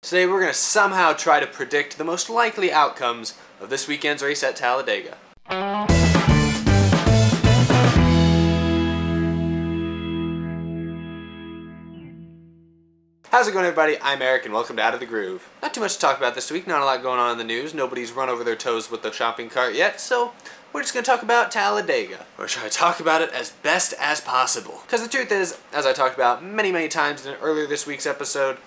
Today we're going to somehow try to predict the most likely outcomes of this weekend's race at Talladega. How's it going, everybody? I'm Eric and welcome to Out of the Groove. Not too much to talk about this week, not a lot going on in the news. Nobody's run over their toes with the shopping cart yet, so we're just going to talk about Talladega. We're trying to talk about it as best as possible. Because the truth is, as I talked about many times in earlier this week's episode,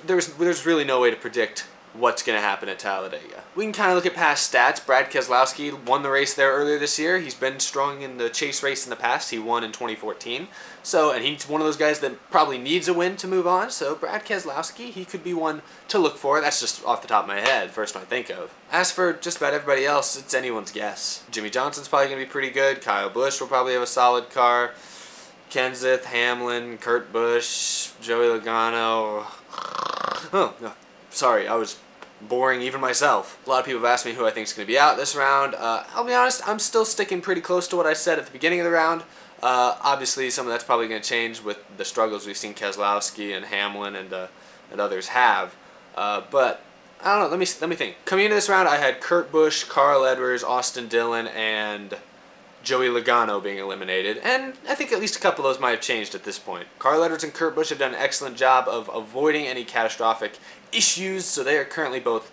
there's really no way to predict what's going to happen at Talladega. We can kind of look at past stats. Brad Keselowski won the race there earlier this year. He's been strong in the chase race in the past. He won in 2014. And he's one of those guys that probably needs a win to move on. So Brad Keselowski, he could be one to look for. That's just off the top of my head, first one I think of. As for just about everybody else, it's anyone's guess. Jimmy Johnson's probably going to be pretty good. Kyle Busch will probably have a solid car. Kenseth, Hamlin, Kurt Busch, Joey Logano. Oh, no. Sorry, I was boring even myself. A lot of people have asked me who I think is going to be out this round. I'll be honest, I'm still sticking pretty close to what I said at the beginning of the round. Obviously, some of that's probably going to change with the struggles we've seen Keselowski and Hamlin and others have. But I don't know. Let me think. Coming into this round, I had Kurt Busch, Carl Edwards, Austin Dillon, and Joey Logano being eliminated, and I think at least a couple of those might have changed at this point. Carl Edwards and Kurt Busch have done an excellent job of avoiding any catastrophic issues, so they are currently both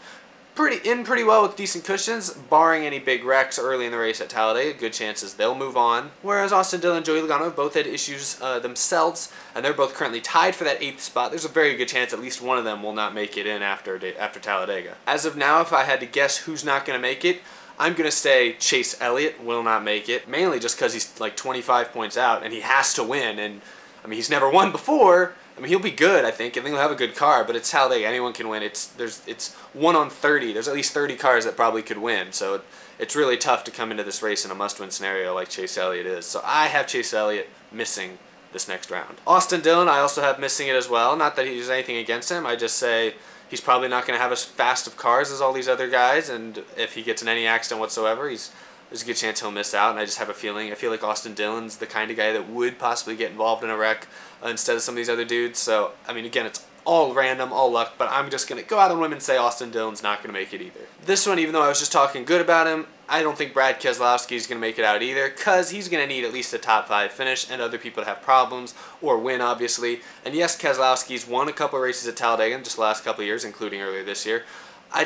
pretty well with decent cushions, barring any big wrecks early in the race at Talladega. Good chances they'll move on. Whereas Austin Dillon and Joey Logano have both had issues themselves, and they're both currently tied for that 8th spot. There's a very good chance at least one of them will not make it in after Talladega. As of now, if I had to guess who's not going to make it, I'm going to say Chase Elliott will not make it, mainly just because he's like 25 points out and he has to win. And I mean, he's never won before. I mean, he'll be good, I think. He'll have a good car, but it's Talladega. Anyone can win. It's 1 on 30. There's at least 30 cars that probably could win. So it's really tough to come into this race in a must-win scenario like Chase Elliott is. So I have Chase Elliott missing this next round. Austin Dillon, I also have missing it as well. Not that there's anything against him. I just say he's probably not going to have as fast of cars as all these other guys, and if he gets in any accident whatsoever, there's a good chance he'll miss out, and I just have a feeling. I feel like Austin Dillon's the kind of guy that would possibly get involved in a wreck instead of some of these other dudes. So, I mean, again, it's all random, all luck, but I'm just going to go out on a limb and say Austin Dillon's not going to make it either. This one, even though I was just talking good about him, I don't think Brad Keselowski is going to make it out either, because he's going to need at least a top 5 finish and other people to have problems or win, obviously. And yes, Keselowski's won a couple of races at Talladega in just the last couple of years, including earlier this year. I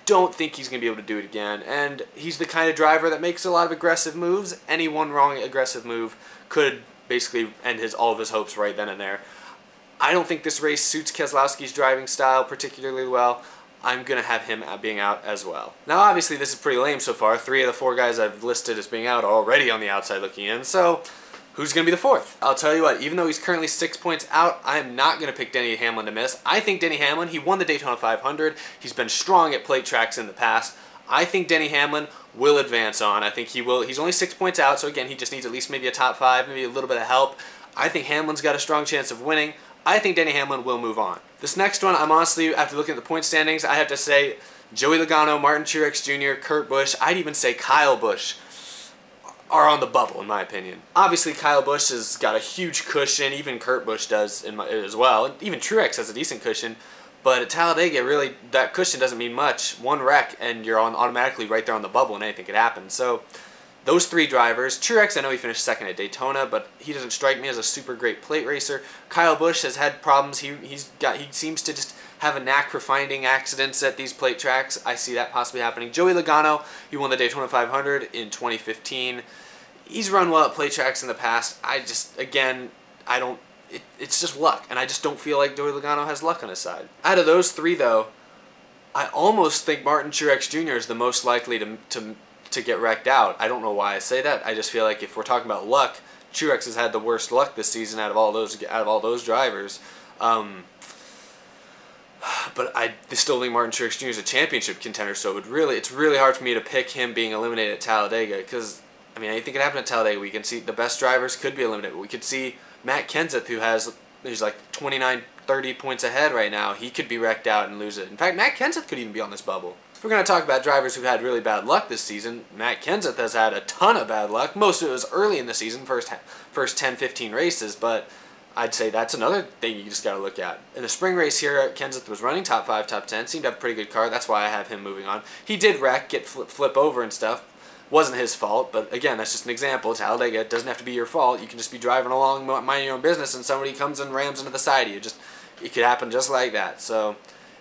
don't think he's going to be able to do it again. And he's the kind of driver that makes a lot of aggressive moves. Any one wrong aggressive move could basically end all of his hopes right then and there. I don't think this race suits Keselowski's driving style particularly well. I'm going to have him being out as well. Now, obviously, this is pretty lame so far. 3 of the 4 guys I've listed as being out are already on the outside looking in. So who's going to be the 4th? I'll tell you what, even though he's currently 6 points out, I am not going to pick Denny Hamlin to miss. I think Denny Hamlin, he won the Daytona 500. He's been strong at plate tracks in the past. I think Denny Hamlin will advance on. I think he will. He's only 6 points out, so again, he just needs at least maybe a top 5, maybe a little bit of help. I think Hamlin's got a strong chance of winning. I think Denny Hamlin will move on. This next one, I'm honestly, after looking at the point standings, I have to say Joey Logano, Martin Truex Jr., Kurt Busch, I'd even say Kyle Busch are on the bubble, in my opinion. Obviously, Kyle Busch has got a huge cushion. Even Kurt Busch does as well. Even Truex has a decent cushion. But at Talladega, really, that cushion doesn't mean much. One wreck, and you're automatically right there on the bubble, and anything could happen. So those 3 drivers. Truex, I know he finished 2nd at Daytona, but he doesn't strike me as a super great plate racer. Kyle Busch has had problems. He seems to just have a knack for finding accidents at these plate tracks. I see that possibly happening. Joey Logano, he won the Daytona 500 in 2015. He's run well at plate tracks in the past. It's just luck, and I just don't feel like Joey Logano has luck on his side. Out of those 3, though, I almost think Martin Truex Jr. is the most likely to get wrecked out. I don't know why I say that. I just feel like if we're talking about luck, Truex has had the worst luck this season out of all those drivers. But I still think Martin Truex Jr. is a championship contender, so it's really hard for me to pick him being eliminated at Talladega, because I mean, anything can happen at Talladega. We can see the best drivers could be eliminated. We could see Matt Kenseth, who's like 29, 30 points ahead right now. He could be wrecked out and lose it. In fact, Matt Kenseth could even be on this bubble. If we're going to talk about drivers who've had really bad luck this season, Matt Kenseth has had a ton of bad luck. Most of it was early in the season, first 10, 15 races, but I'd say that's another thing you just got to look at. In the spring race here, Kenseth was running top 5, top 10, seemed to have a pretty good car. That's why I have him moving on. He did wreck, get flip over and stuff. Wasn't his fault, but again, that's just an example. Talladega, it doesn't have to be your fault. You can just be driving along, minding your own business, and somebody comes and rams into the side of you. It could happen just like that. So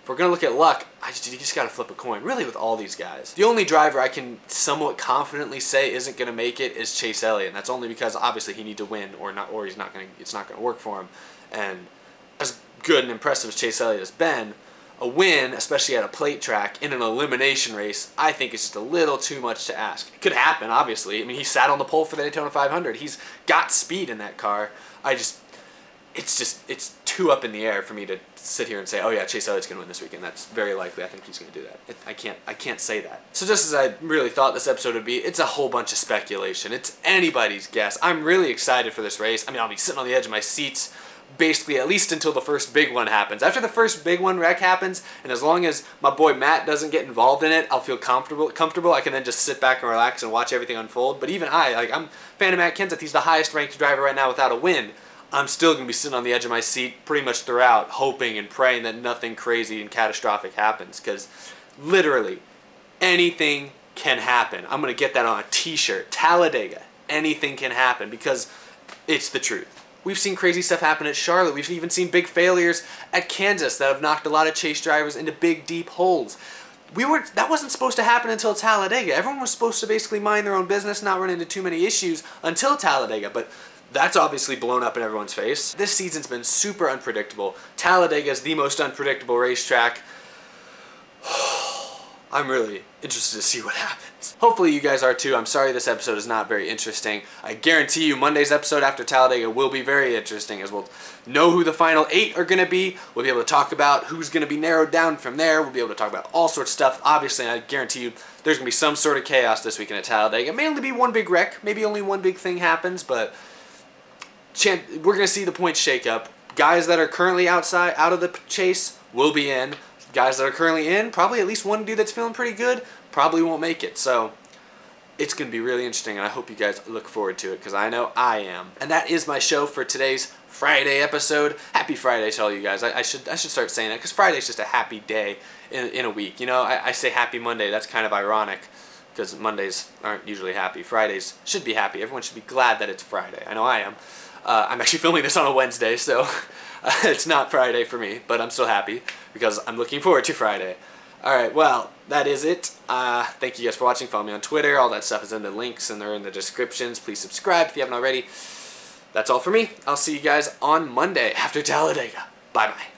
if we're going to look at luck, you just got to flip a coin, really, with all these guys. The only driver I can somewhat confidently say isn't going to make it is Chase Elliott, and that's only because obviously he needs to win, or it's not going to work for him. And as good and impressive as Chase Elliott has been, a win, especially at a plate track in an elimination race, I think is just a little too much to ask. It could happen, obviously. I mean, he sat on the pole for the Daytona 500. He's got speed in that car. It's too up in the air for me to sit here and say, oh yeah, Chase Elliott's going to win this weekend. That's very likely. I think he's going to do that. I can't say that. So just as I really thought this episode would be, it's a whole bunch of speculation. It's anybody's guess. I'm really excited for this race. I mean, I'll be sitting on the edge of my seats basically at least until the first big one happens. After the first big one wreck happens, and as long as my boy Matt doesn't get involved in it, I'll feel comfortable. I can then just sit back and relax and watch everything unfold. But even I'm a fan of Matt Kenseth. He's the highest ranked driver right now without a win. I'm still going to be sitting on the edge of my seat pretty much throughout, hoping and praying that nothing crazy and catastrophic happens, because literally anything can happen. I'm going to get that on a t-shirt. Talladega. Anything can happen, because it's the truth. We've seen crazy stuff happen at Charlotte. We've even seen big failures at Kansas that have knocked a lot of chase drivers into big, deep holes. That wasn't supposed to happen until Talladega. Everyone was supposed to basically mind their own business, not run into too many issues until Talladega, but that's obviously blown up in everyone's face. This season's been super unpredictable. Talladega is the most unpredictable racetrack. I'm really interested to see what happens. Hopefully you guys are too. I'm sorry this episode is not very interesting. I guarantee you Monday's episode after Talladega will be very interesting, as we'll know who the final 8 are going to be. We'll be able to talk about who's going to be narrowed down from there. We'll be able to talk about all sorts of stuff. Obviously, I guarantee you there's going to be some sort of chaos this weekend at Talladega. It may only be one big wreck. Maybe only one big thing happens, but we're going to see the points shake up. Guys that are currently out of the chase will be in. Guys that are currently in, probably at least one dude that's feeling pretty good, probably won't make it. So it's going to be really interesting, and I hope you guys look forward to it, because I know I am. And that is my show for today's Friday episode. Happy Friday to all you guys. I should start saying that, because Friday's just a happy day in a week. You know, I say happy Monday. That's kind of ironic, because Mondays aren't usually happy. Fridays should be happy. Everyone should be glad that it's Friday. I know I am. I'm actually filming this on a Wednesday, so it's not Friday for me, but I'm still happy because I'm looking forward to Friday. Alright, well, that is it. Thank you guys for watching. Follow me on Twitter. All that stuff is in the links and they're in the descriptions. Please subscribe if you haven't already. That's all for me. I'll see you guys on Monday after Talladega. Bye-bye.